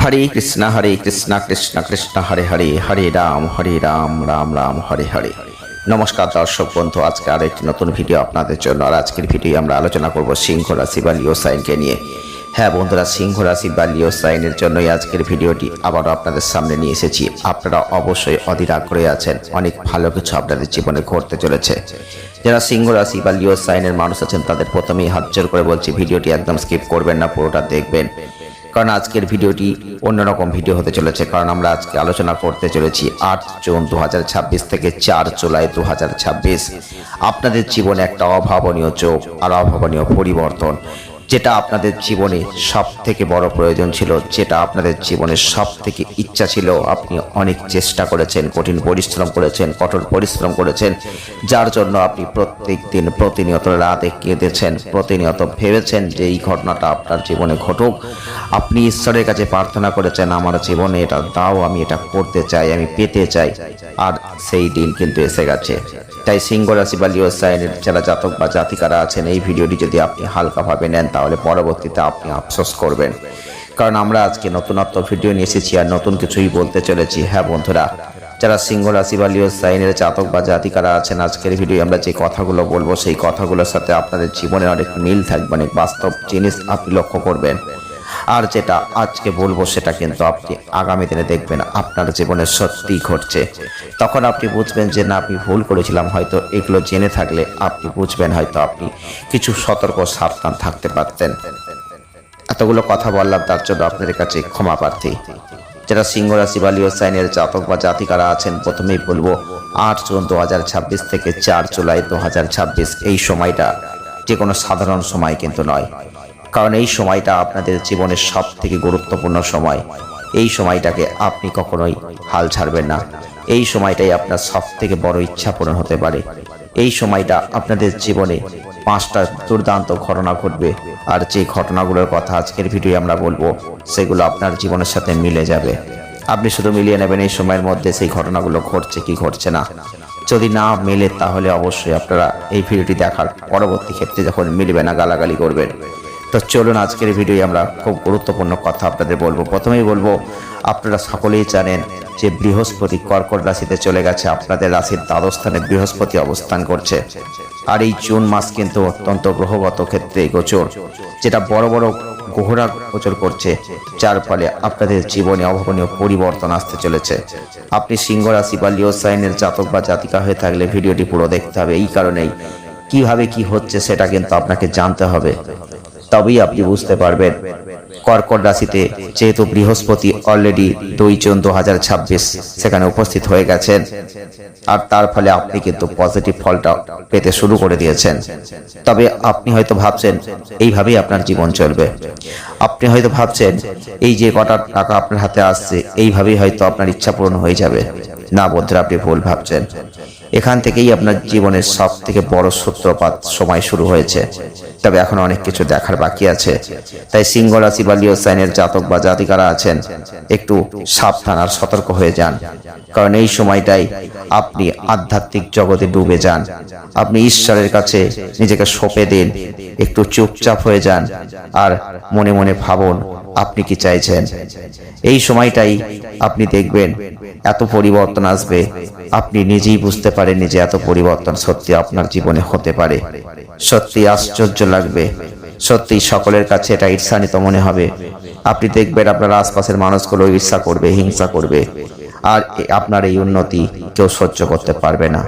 হরে কৃষ্ণ কৃষ্ণ কৃষ্ণ হরে হরে, হরে রাম রাম রাম হরে হরে। নমস্কার দর্শক বন্ধু, আজকে আর একটি নতুন ভিডিও আপনাদের জন্য। আর আজকের ভিডিও আমরা আলোচনা করব সিংহ রাশি বা লিও সাইনকে নিয়ে। হ্যাঁ বন্ধুরা, সিংহ রাশি বা লিও সাইনের জন্যই আজকের ভিডিওটি আবারও আপনাদের সামনে নিয়ে এসেছি। আপনারা অবশ্যই অধীর আগ্রহে আছেন, অনেক ভালো কিছু আপনাদের জীবনে ঘটতে চলেছে। যারা সিংহ রাশি বা লিও সাইনের মানুষ আছেন তাদের প্রথমেই হাত জোর করে বলছি, ভিডিওটি একদম স্কিপ করবেন না, পুরোটা দেখবেন, কারণ আজকের ভিডিওটি অন্যরকম ভিডিও হতে চলেছে। কারণ আমরা আজকে আলোচনা করতে চলেছি 8 জুন 2026 থেকে 4 জুলাই 2026 আপনাদের জীবনে একটা অভাবনীয় যোগ আর অভাবনীয় পরিবর্তন, যেটা আপনাদের জীবনে সব থেকে বড় প্রয়োজন ছিল, যেটা আপনাদের জীবনে সব থেকে ইচ্ছা ছিল। আপনি অনেক চেষ্টা করেছেন, কঠিন পরিশ্রম করেছেন, কঠোর পরিশ্রম করেছেন, যার জন্য আপনি প্রত্যেক দিন প্রতিনিয়ত রাতে কেঁদেছেন, প্রতিনিয়ত ভেবেছেন যে এই ঘটনাটা আপনার জীবনে ঘটুক। আপনি ঈশ্বরের কাছে প্রার্থনা করেছেন, আমার জীবনে এটা দাও, আমি এটা করতে চাই, আমি পেতে চাই। আর সেই দিন কিন্তু এসে গেছে। তাই সিংহ রাশি বা লিও সাইনের যারা জাতক বা জাতিকারা আছেন, এই ভিডিওটি যদি আপনি হালকাভাবে নেন তাহলে পরবর্তীতে আপনি আফসোস করবেন। কারণ আমরা আজকে নতুনত্ব ভিডিও নিয়ে এসেছি আর নতুন কিছুই বলতে চলেছি। হ্যাঁ বন্ধুরা, যারা সিংহ রাশি বা লিও সাইনের জাতক বা জাতিকারা আছেন, আজকের ভিডিও আমরা যে কথাগুলো বলবো সেই কথাগুলোর সাথে আপনাদের জীবনে অনেক মিল থাকবে, অনেক বাস্তব জিনিস আপনি লক্ষ্য করবেন। আর যেটা আজকে বলবো সেটা কিন্তু আপনি আগামী দিনে দেখবেন আপনার জীবনে সত্যিই ঘটছে। তখন আপনি বুঝবেন যে না, আপনি ভুল করেছিলাম। হয়তো এগুলো জেনে থাকলে আপনি বুঝবেন হয়তো আপনি কিছু সতর্ক সাবধান থাকতে পারতেন। এতগুলো কথা বললাম, তার জন্য আপনাদের কাছে ক্ষমা প্রার্থী। যারা সিংহ রাশি বা লিও সাইনের জাতক বা জাতিকারা আছেন, প্রথমেই বলবো 8 জুন 2026 থেকে 4 জুলাই 2026 এই সময়টা যে কোনো সাধারণ সময় কিন্তু নয়। কারণ এই সময়টা আপনাদের জীবনের সব থেকে গুরুত্বপূর্ণ সময়। এই সময়টাকে আপনি কখনোই হাল ছাড়বেন না। এই সময়টাই আপনার সব থেকে বড় ইচ্ছা পূরণ হতে পারে। এই সময়টা আপনাদের জীবনে 5টা দুর্দান্ত ঘটনা ঘটবে। আর যে ঘটনাগুলোর কথা আজকের ভিডিও আমরা বলবো সেগুলো আপনার জীবনের সাথে মিলে যাবে। আপনি শুধু মিলিয়ে নেবেন এই সময়ের মধ্যে সেই ঘটনাগুলো ঘটছে কি ঘটছে না। যদি না মেলে তাহলে অবশ্যই আপনারা এই ভিডিওটি দেখার পরবর্তী ক্ষেত্রে যখন মিলবে না গালাগালি করবেন। তো চলুন, আজকের ভিডিও আমরা খুব গুরুত্বপূর্ণ কথা আপনাদের বলবো। প্রথমেই বলবো, আপনারা সকলেই জানেন যে বৃহস্পতি কর্কট রাশিতে চলে গেছে। আপনাদের রাশির দ্বাদশ স্থানে বৃহস্পতি অবস্থান করছে। আর এই জুন মাস কিন্তু অত্যন্ত গ্রহগত ক্ষেত্রে গোচর, যেটা বড় বড় গ্রহরা গোচর করছে, যার ফলে আপনাদের জীবনে অভাবনীয় পরিবর্তন আসতে চলেছে। আপনি সিংহ রাশি বা লিও সাইনের জাতক বা জাতিকা হয়ে থাকলে ভিডিওটি পুরো দেখতে হবে। এই কারণেই কিভাবে কি হচ্ছে সেটা কিন্তু আপনাকে জানতে হবে, তবেই আপনি বুঝতে পারবেন। কর্কট রাশিতে যেহেতু বৃহস্পতি অলরেডি 2 জুন 2026 সেখানে উপস্থিত হয়ে গেছেন, আর তার ফলে আপনি কিন্তু পজিটিভ ফলটা পেতে শুরু করে দিয়েছেন। তবে আপনি হয়তো ভাবছেন এইভাবেই আপনার জীবন চলবে। আপনি হয়তো ভাবছেন এই যে কটা টাকা আপনার হাতে আসছে এইভাবেই হয়তো আপনার ইচ্ছা পূরণ হয়ে যাবে। না বন্ধুরা, আপনি ভুল ভাবছেন। এখান থেকেই আপনার জীবনের সব থেকে বড় সূত্রপাত সময় শুরু হয়েছে। তবে এখন অনেক কিছু দেখার বাকি আছে। তাই সিংহ রাশি বা লিও সাইনের জাতক বা জাতিকারা আছেন, একটু সাবধান আর সতর্ক হয়ে যান। কারণ এই সময়টাই আপনি আধ্যাত্মিক জগতে ডুবে যান। আপনি ঈশ্বরের কাছে নিজেকে সঁপে দিন, একটু চুপচাপ হয়ে যান আর মনে মনে ভাবুন আপনি কি চাইছেন। এই সময়টাই আপনি দেখবেন এত পরিবর্তন আসবে, আপনি নিজেই বুঝতে পারেন যে এত পরিবর্তন সত্যি আপনার জীবনে হতে পারে। সত্যি আশ্চর্য লাগবে, সত্যি সকলের কাছে এটা ঈর্ষান্বিত মনে হবে। আপনি দেখবেন আপনার আশপাশের মানুষগুলো ঈর্ষা করবে, হিংসা করবে, আর আপনার এই উন্নতি কেউ সহ্য করতে পারবে না।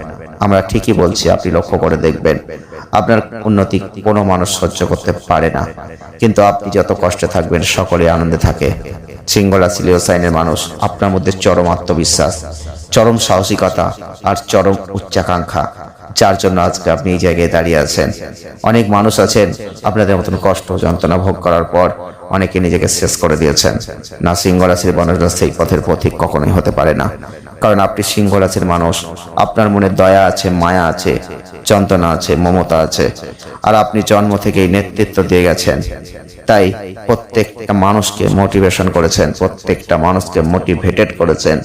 আমরা ঠিকই বলছি, আপনি লক্ষ্য করে দেখবেন আপনার উন্নতি কোনো মানুষ সহ্য করতে পারে না। কিন্তু আপনি যত কষ্টে থাকবেন সকলে আনন্দে থাকে। সিংহ রাশি লিও সাইনের মানুষ, আপনার মধ্যে চরম আত্মবিশ্বাস, চরম সাহসিকতা আর চরম উচ্চাকাঙ্ক্ষা, যার জন্য আজকে আপনি এই জায়গায় দাঁড়িয়ে আছেন। অনেক মানুষ আছেন আপনাদের মতন কষ্ট যন্ত্রণা ভোগ করার পর অনেকে নিজেকে শেষ করে দিয়েছেন। না, সিংহ রাশির মানুষরা সেই পথের পথিক কখনোই হতে পারে না। কারণ আপনি সিংহ রাশির মানুষ, আপনার মনে দয়া আছে, মায়া আছে, যন্ত্রণা আছে, মমতা আছে, আর আপনি জন্ম থেকেই নেতৃত্ব দিয়ে গেছেন। তাই প্রত্যেকটা মানুষকে মোটিভেশন করেছেন, প্রত্যেকটা মানুষকে মোটিভেটেড করেছেন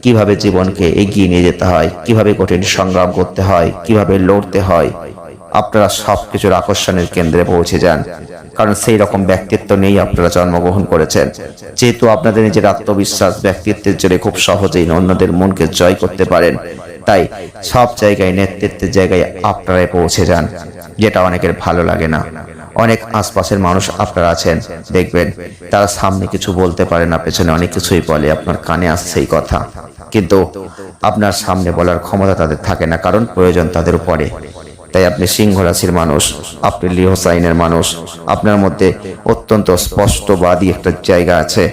কিভাবে জীবনকে এগিয়ে নিয়ে যেতে হয়, কিভাবে কঠিন সংগ্রাম করতে হয়, কিভাবে লড়তে হয়, আপনারা সবকিছুর আকর্ষণের কেন্দ্রে পৌঁছে যান, কারণ সেই রকম ব্যক্তিত্ব নিয়েই আপনারা জন্মগ্রহণ করেছেন। যেহেতু আপনাদের নিজের আত্মবিশ্বাস ব্যক্তিত্বের জোরে খুব সহজেই অন্যদের মনকে জয় করতে পারেন, তাই সব জায়গায় নেতৃত্বের জায়গায় আপনারাই পৌঁছে যান, যেটা অনেকের ভালো লাগে না। অনেক আশপাশের মানুষ আপনারা আছেন, দেখবেন তারা সামনে কিছু বলতে পারে না, পেছনে অনেক কিছুই বলে, আপনার কানে আসছে এই কথা, কিন্তু আপনার সামনে বলার ক্ষমতা তাদের থাকে না, কারণ প্রয়োজন তাদের উপরে। তাই আপনি সিংহ রাশির মানুষ, আপনি লিও সাইনের মানুষ, আপনার মধ্যে অত্যন্ত স্পষ্টবাদী একটা জায়গা আছে।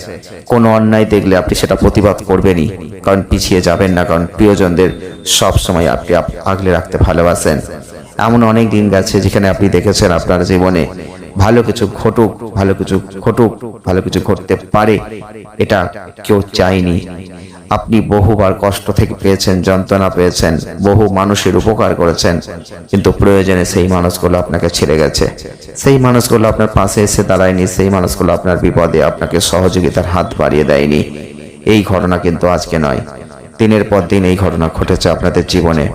কোনো অন্যায় দেখলে আপনি সেটা প্রতিবাদ করবেনই, কারণ পিছিয়ে যাবেন না, কারণ প্রিয়জনদের সব সময় আপনি আগলে রাখতে ভালোবাসেন। এমন অনেক দিন গেছে যেখানে আপনি দেখেছেন আপনার জীবনে ভালো কিছু ঘটুক, ভালো কিছু ঘটুক, ভালো কিছু ঘটতে পারে, এটা কেউ চায়নি। আপনি বহুবার কষ্ট থেকে পেয়েছেন, যন্ত্রণা পেয়েছেন, বহু মানুষের উপকার করেছেন, কিন্তু প্রয়োজনে সেই মানুষগুলো আপনাকে ছেড়ে গেছে, সেই মানুষগুলো আপনার পাশে এসে দাঁড়ায়নি, সেই মানুষগুলো আপনার বিপদে আপনাকে সহযোগিতার হাত বাড়িয়ে দেয়নি। এই ঘটনা কিন্তু আজকে নয়, দিনের পর দিন এই ঘটনা ঘটেছে আপনাদের জীবনে।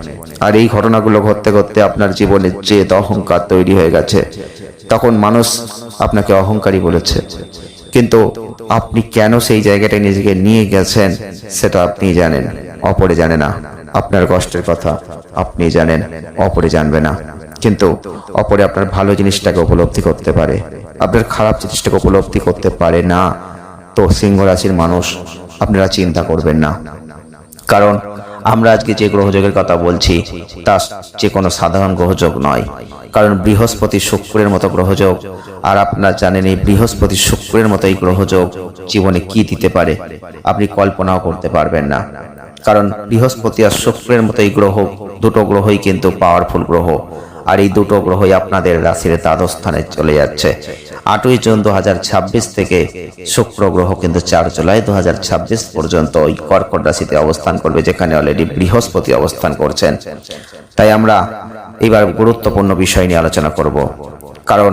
আর এই ঘটনাগুলো ঘটতে ঘটতে আপনার জীবনে যে অহংকার তৈরি হয়ে গেছে, তখন মানুষ আপনাকে অহংকারী বলেছে, কিন্তু আপনি কেন সেই জায়গাটায় নিজেকে নিয়ে গেছেন সেটা আপনি জানেন, অপরে জানে না। আপনার কষ্টের কথা আপনি জানেন, অপরে জানবে না, কিন্তু অপরে আপনার ভালো জিনিসটাকে উপলব্ধি করতে পারে, আপনার খারাপ জিনিসটাকে উপলব্ধি করতে পারে না। তো সিংহ রাশির মানুষ, আপনারা চিন্তা করবেন না, কারণ আমরা আজকে যে গ্রহযোগের কথা বলছি তা যে কোনো সাধারণ গ্রহযোগ নয়, কারণ বৃহস্পতি শুক্রের মতো গ্রহযোগ। আর আপনারা জানেন এই বৃহস্পতি শুক্রের মতো এই গ্রহযোগ জীবনে কি দিতে পারে আপনি কল্পনাও করতে পারবেন না, কারণ বৃহস্পতি আর শুক্রের মতো এই গ্রহ, দুটো গ্রহই কিন্তু পাওয়ারফুল গ্রহ। আর এই দুটো গ্রহই আপনাদের রাশির দ্বাদশ স্থানে চলে যাচ্ছে। 8ই জুন 2026 থেকে শুক্র গ্রহ কিন্তু 4 জুলাই 2026 পর্যন্ত ওই কর্কট রাশিতে অবস্থান করবে, যেখানে অলরেডি বৃহস্পতি অবস্থান করছেন। তাই আমরা এবার গুরুত্বপূর্ণ বিষয় নিয়ে আলোচনা করব, কারণ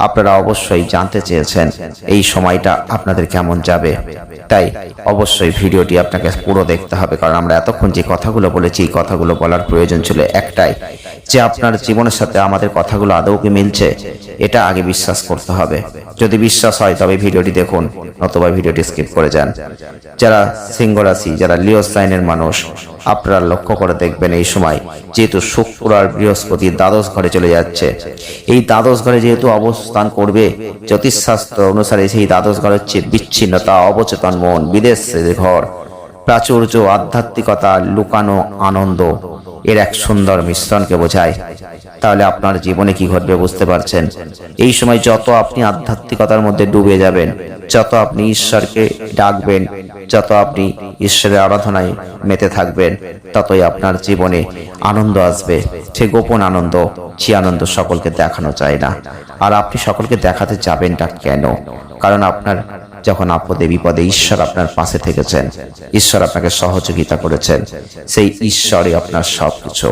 আপনারা অবশ্যই জানতে চেয়েছেন এই সময়টা আপনাদের কেমন যাবে। তাই অবশ্যই ভিডিওটি আপনাকে পুরো দেখতে হবে, কারণ আমরা এতক্ষণ যে কথাগুলো বলেছি এই কথাগুলো বলার প্রয়োজন ছিল একটাই, যে আপনার জীবনের সাথে আমাদের কথাগুলো আদৌ কি মিলছে, এটা আগে বিশ্বাস করতে হবে। যদি বিশ্বাস হয় তবে ভিডিওটি দেখুন, নতুবা ভিডিওটি স্কিপ করে যান। যারা সিংহ রাশি, যারা লিও সাইনের মানুষ, আপনারা লক্ষ্য করে দেখবেন এই সময় যেহেতু শুক্র আর বৃহস্পতি দ্বাদশ ঘরে চলে যাচ্ছে, এই দ্বাদশ ঘরে যেহেতু অবস্থান করবে, জ্যোতিষশাস্ত্র অনুসারে সেই দ্বাদশ ঘর হচ্ছে বিচ্ছিন্নতা, অবচেতন মন, বিদেশের ঘর, প্রাচুর্য, আধ্যাত্মিকতা, লুকানো আনন্দ, এর এক সুন্দর মিশ্রণকে বোঝায়। তাহলে আপনার জীবনে কি ঘটবে বুঝতে পারছেন। এই সময় যত আপনি আধ্যাত্মিকতার মধ্যে ডুবে যাবেন, যত আপনি ঈশ্বরকে ডাকবেন, যত আপনি ঈশ্বরের আরাধনায় মেতে থাকবেন, ততই আপনার জীবনে আনন্দ আসবে। সে গোপন আনন্দ, যে আনন্দ সকলকে দেখানো যায় না। আর আপনি সকলকে দেখাতে যাবেনটা কেন? কারণ আপনার যখন আপদে বিপদে ঈশ্বর আপনার পাশে থেকেছেন, ঈশ্বর আপনাকে সহযোগিতা করেছেন, সেই ঈশ্বরই আপনার সবকিছু।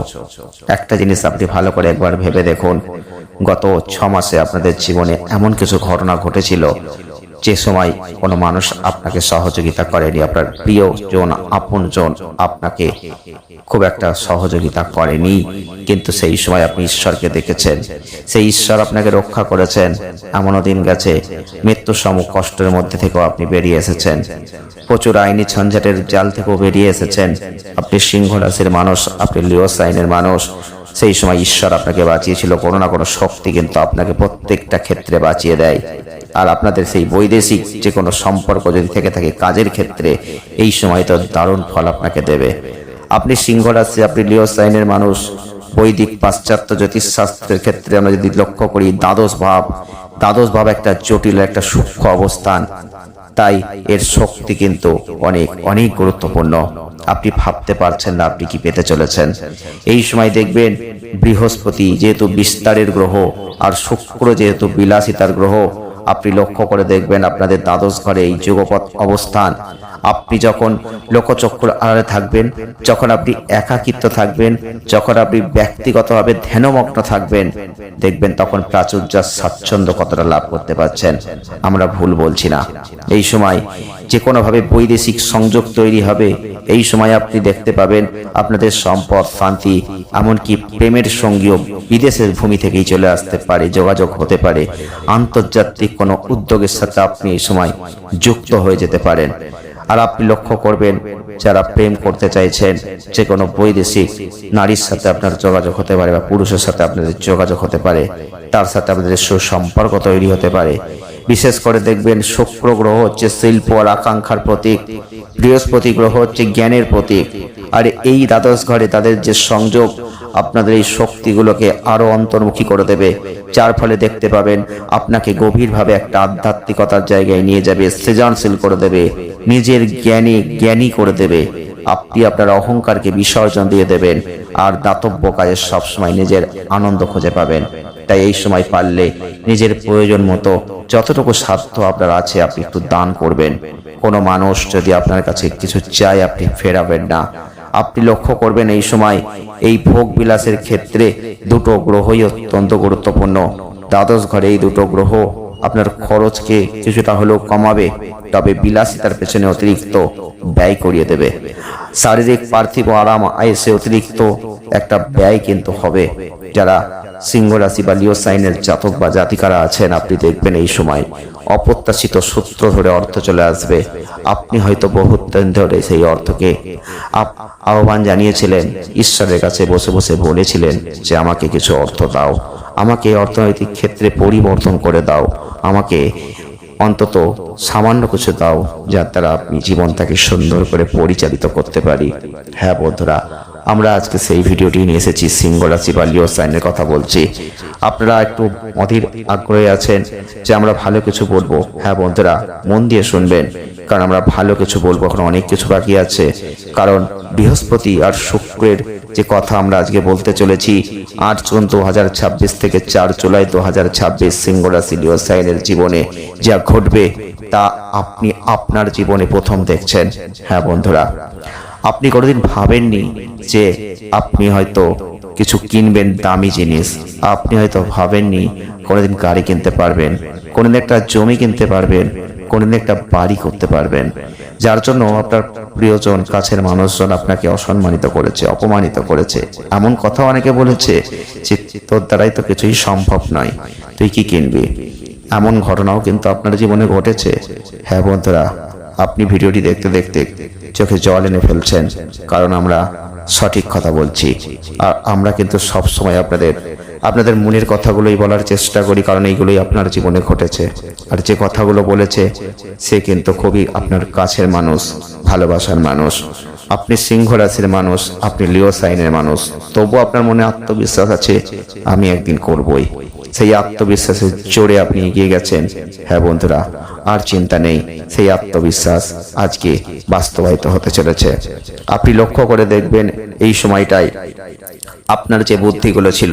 একটা জিনিস আপনি ভালো করে একবার ভেবে দেখুন, গত 6 মাসে আপনাদের জীবনে এমন কিছু ঘটনা ঘটেছিল যে সময় কোনো মানুষ আপনাকে সহযোগিতা করেনি, আপনার প্রিয় জন, আপন জন আপনাকে খুব একটা সহযোগিতা করেনি, কিন্তু সেই সময় আপনি ঈশ্বরকে দেখেছেন, সেই ঈশ্বর আপনাকে রক্ষা করেছেন। এমনও দিন গেছে মৃত্যুর সম কষ্টের মধ্যে থেকেও আপনি বেরিয়ে এসেছেন, প্রচুর আইনি ঝঞ্ঝাটের জাল থেকেও বেরিয়ে এসেছেন। আপনি সিংহ রাশির মানুষ, আপনি লিও সাইনের মানুষ, সেই সময় ঈশ্বর আপনাকে বাঁচিয়েছিল। কোনো না কোনো শক্তি কিন্তু আপনাকে প্রত্যেকটা ক্ষেত্রে বাঁচিয়ে দেয়। আর আপনাদের সেই বৈদেশিক যে কোনো সম্পর্ক যদি থেকে থাকে কাজের ক্ষেত্রে, এই সময় তো দারুণ ফল আপনাকে দেবে। আপনি সিংহ রাশি, আপনি লিও সাইনের মানুষ। বৈদিক পাশ্চাত্য জ্যোতিষশাস্ত্রের ক্ষেত্রে আমরা যদি লক্ষ্য করি, দ্বাদশ ভাব একটা জটিল, একটা সূক্ষ্ম অবস্থান, তাই এর শক্তি কিন্তু অনেক অনেক গুরুত্বপূর্ণ। আপনি ভাবতে পারছেন না আপনি কি পেতে চলেছেন। এই সময় দেখবেন বৃহস্পতি যেহেতু বিস্তারের গ্রহ আর শুক্র যেহেতু বিলাসিতার গ্রহ, আপনি লক্ষ্য করে দেখবেন আপনাদের দ্বাদশ ঘরে এই যুগপৎ অবস্থান। আপনি যখন লোকচক্ষুর আড়ালে থাকবেন, যখন আপনি একাকিত্ব থাকবেন, যখন আপনি ব্যক্তিগতভাবে ধ্যানমগ্ন থাকবেন, দেখবেন তখন প্রাচুর্য, স্বাচ্ছন্দ্য কতটা লাভ করতে পারছেন। আমরা ভুল বলছি না। এই সময় যে কোনোভাবে বৈদেশিক সংযোগ তৈরি হবে, এই সময় আপনি দেখতে পাবেন আপনাদের সম্পদ, শান্তি, এমনকি প্রেমের সঙ্গীও বিদেশের ভূমি থেকেই চলে আসতে পারে, যোগাযোগ হতে পারে। আন্তর্জাতিক কোনো উদ্যোগের সাথে আপনি এই সময় যুক্ত হয়ে যেতে পারেন। আর আপনি লক্ষ্য করবেন, যারা প্রেম করতে চাইছেন, যে কোনো বৈদেশিক নারীর সাথে আপনার যোগাযোগ হতে পারে বা পুরুষের সাথে আপনাদের যোগাযোগ হতে পারে, তার সাথে আপনাদের সুসম্পর্ক তৈরি হতে পারে। বিশেষ করে দেখবেন শুক্র গ্রহ হচ্ছে শিল্প আর আকাঙ্ক্ষার প্রতীক, বৃহস্পতি গ্রহ হচ্ছে জ্ঞানের প্রতীক। আর এই দ্বাদশ ঘরে তাদের যে সংযোগ আপনাদের এই শক্তিগুলোকে আরো অন্তর্মুখী করে দেবে, যার ফলে দেখতে পাবেন আপনাকে গভীরভাবে একটা আধ্যাত্মিকতার জায়গায় নিয়ে যাবে, সৃজনশীল করে দেবে, নিজের জ্ঞানী করে দেবে। আপনি আপনার অহংকারকে বিসর্জন দিয়ে দেবেন আর দাতব্য কাজে সবসময় নিজের আনন্দ খুঁজে পাবেন। তাই এই সময় পারলে নিজের প্রয়োজন মতো যতটুকু সাধ্য আপনার আছে আপনি একটু দান করবেন। কোনো মানুষ যদি আপনার কাছে কিছু চায় আপনি ফেরাবেন না। আপনি লক্ষ্য করবেন এই সময় এই ভোগ বিলাসের ক্ষেত্রে দুটো গ্রহই অত্যন্ত গুরুত্বপূর্ণ। দ্বাদশ ঘরে এই দুটো গ্রহ আপনার খরচকে কিছুটা হলেও কমাবে, তবে বিলাসিতার পেছনে অতিরিক্ত ব্যয় করিয়ে দেবে। শারীরিক পার্থিব আরাম আয়েসে অতিরিক্ত একটা ব্যয় কিন্তু হবে। যারা সিংহ রাশি বা লিও সাইনের জাতক বা জাতিকারা আছেন, আপনি দেখবেন এই সময় অপ্রত্যাশিত সূত্র ধরে অর্থ চলে আসবে। আপনি হয়তো বহুত দিন ধরে সেই অর্থকে আহ্বান জানিয়েছিলেন, ঈশ্বরের কাছে বসে বসে বলেছিলেন যে আমাকে কিছু অর্থ দাও, আমাকে অর্থনৈতিক ক্ষেত্রে পরিবর্তন করে দাও, আমাকে অন্তত সামান্য কিছু দাও, যার দ্বারা আপনি জীবনটাকে সুন্দর করে পরিচালিত করতে পারি। হ্যাঁ বন্ধুরা, আমরা আজকে সেই ভিডিওটি নিয়ে এসেছি, সিংহ রাশি বা লিও সাইনের কথা বলছি। আপনারা একটু অধীর আগ্রহে আছেন যে আমরা ভালো কিছু বলবো। হ্যাঁ বন্ধুরা, মন দিয়ে শুনবেন, কারণ আমরা ভালো কিছু বলবো, এখন অনেক কিছু বাকি আছে। কারণ বৃহস্পতি আর শুক্রের যে কথা আমরা আজকে বলতে চলেছি, 8 জুন 2026 থেকে 4 জুলাই 2026 সিংহ রাশি লিও সাইনের জীবনে যা ঘটবে তা আপনি আপনার জীবনে প্রথম দেখছেন। হ্যাঁ বন্ধুরা, আপনি কোনোদিন ভাবেননি যে আপনি হয়তো কিছু কিনবেন দামি জিনিস, আপনি হয়তো ভাবেননি কোনোদিন গাড়ি কিনতে পারবেন, কোনোদিন একটা জমি কিনতে পারবেন, কোনোদিন একটা বাড়ি করতে পারবেন, যার জন্য আপনার প্রিয়জন, কাছের মানুষজন আপনাকে অসম্মানিত করেছে, অপমানিত করেছে। এমন কথা অনেকে বলেছে যে তোর দ্বারাই তো কিছুই সম্ভব নয়, তুই কি কিনবি। এমন ঘটনাও কিন্তু আপনার জীবনে ঘটেছে। হ্যাঁ বন্ধুরা, আপনি ভিডিওটি দেখতে দেখতে চোখে জল এনে ফেলছেন, কারণ আমরা সঠিক কথা বলছি। আর আমরা কিন্তু সব সময় আপনাদের মনের কথাগুলোই বলার চেষ্টা করি, কারণ এইগুলোই আপনার জীবনে ঘটেছে। আর যে কথাগুলো বলেছে সে কিন্তু খুবই আপনার কাছের মানুষ, ভালোবাসার মানুষ। আপনি সিংহ রাশির মানুষ, আপনি লিও সাইনের মানুষ, তবু আপনার মনে আত্মবিশ্বাস আছে আমি একদিন করবই। সেই আত্মবিশ্বাসের জোরে আপনি এগিয়ে গেছেন। হ্যাঁ বন্ধুরা, আর চিন্তা নেই, সেই আত্মবিশ্বাস আজকে বাস্তবায়িত হতে চলেছে। আপনি লক্ষ্য করে দেখবেন এই সময়টাই আপনার যে বুদ্ধিগুলো ছিল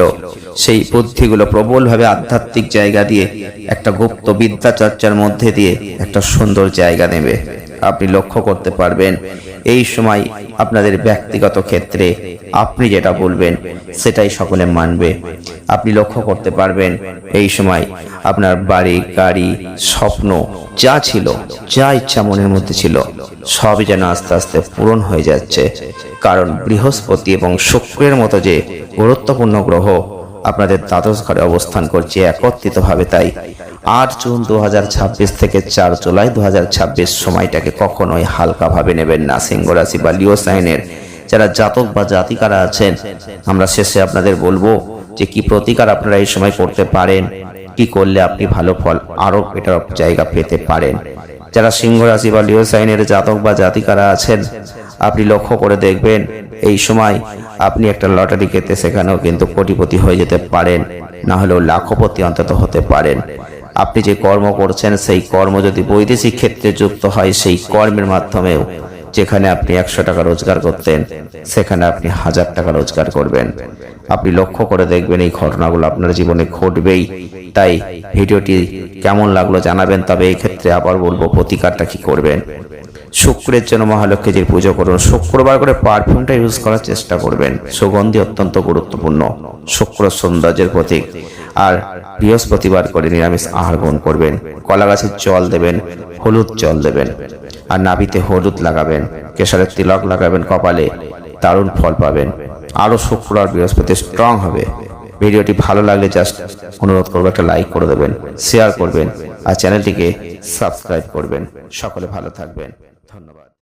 সেই বুদ্ধিগুলো প্রবলভাবে আধ্যাত্মিক জায়গা দিয়ে একটা গুপ্ত বিদ্যা চর্চার মধ্যে দিয়ে একটা সুন্দর জায়গা নেবে। আপনি লক্ষ্য করতে পারবেন এই সময় আপনাদের ব্যক্তিগত ক্ষেত্রে আপনি যেটা বলবেন সেটাই সকলে মানবে। আপনি লক্ষ্য করতে পারবেন এই সময় আপনার বাড়ি, গাড়ি, স্বপ্ন যা ছিল, যা ইচ্ছা মনের মধ্যে ছিল, সবই যেন আস্তে আস্তে পূরণ হয়ে যাচ্ছে। কারণ বৃহস্পতি এবং শুক্রের মতো যে গুরুত্বপূর্ণ গ্রহ আপনাদের দ্বাদশ ঘরে অবস্থান করছে একত্রিতভাবে। তাই 8 জুন 2026 থেকে 4 জুলাই 2026 সময়টাকে কখনোই হালকা ভাবে নেবেন না। সিংহ রাশি বা লিও সাইনের যারা জাতক বা জাতিকারা আছেন, আমরা শেষে আপনাদের বলবো যে কি প্রতিকার আপনারা এই সময় করতে পারেন, কি করলে আপনি ভালো ফল আরো বেটার জায়গা পেতে পারেন। যারা সিংহ রাশি বা লিও সাইনের জাতক বা জাতিকারা আছেন, আপনি লক্ষ্য করে দেখবেন এই সময় আপনি একটা লটারি কেটে সেখানেও কিন্তু কোটিপতি হয়ে যেতে পারেন, না হলেও লাখপতি অন্তত হতে পারেন। আপনি যে কর্ম করছেন সেই কর্ম যদি বৈদেশিক ক্ষেত্রে যুক্ত হয়, সেই কর্মের মাধ্যমেও যেখানে আপনি 100 টাকা রোজগার করতেন সেখানে আপনি 1000 টাকা রোজগার করবেন। আপনি লক্ষ্য করে দেখবেন এই ঘটনাগুলো আপনার জীবনে ঘটবেই। তাই ভিডিওটি কেমন লাগলো জানাবেন। তবে এই ক্ষেত্রে আবার বলবো প্রতিকারটা কি করবেন। শুক্রের জন্য মহালক্ষ্মীজির পুজো করুন। শুক্রবার করে পারফিউমটা ইউজ করার চেষ্টা করবেন, সুগন্ধি অত্যন্ত গুরুত্বপূর্ণ, শুক্র সৌন্দর্যের প্রতীক। আর বৃহস্পতিবার করে নিরামিষ আহার গ্রহণ করবেন, কলা গাছের জল দেবেন, হলুদ জল দেবেন, আর নাভিতে হলুদ লাগাবেন। কেশরের তিলক লাগাবেন কপালে, দারুণ ফল পাবেন। আরও শুক্র আর বৃহস্পতি স্ট্রং হবে। ভিডিওটি ভালো লাগলে জাস্ট অনুরোধ করবো একটা লাইক করে দেবেন, শেয়ার করবেন আর চ্যানেলটিকে সাবস্ক্রাইব করবেন। সকলে ভালো থাকবেন, ধন্যবাদ।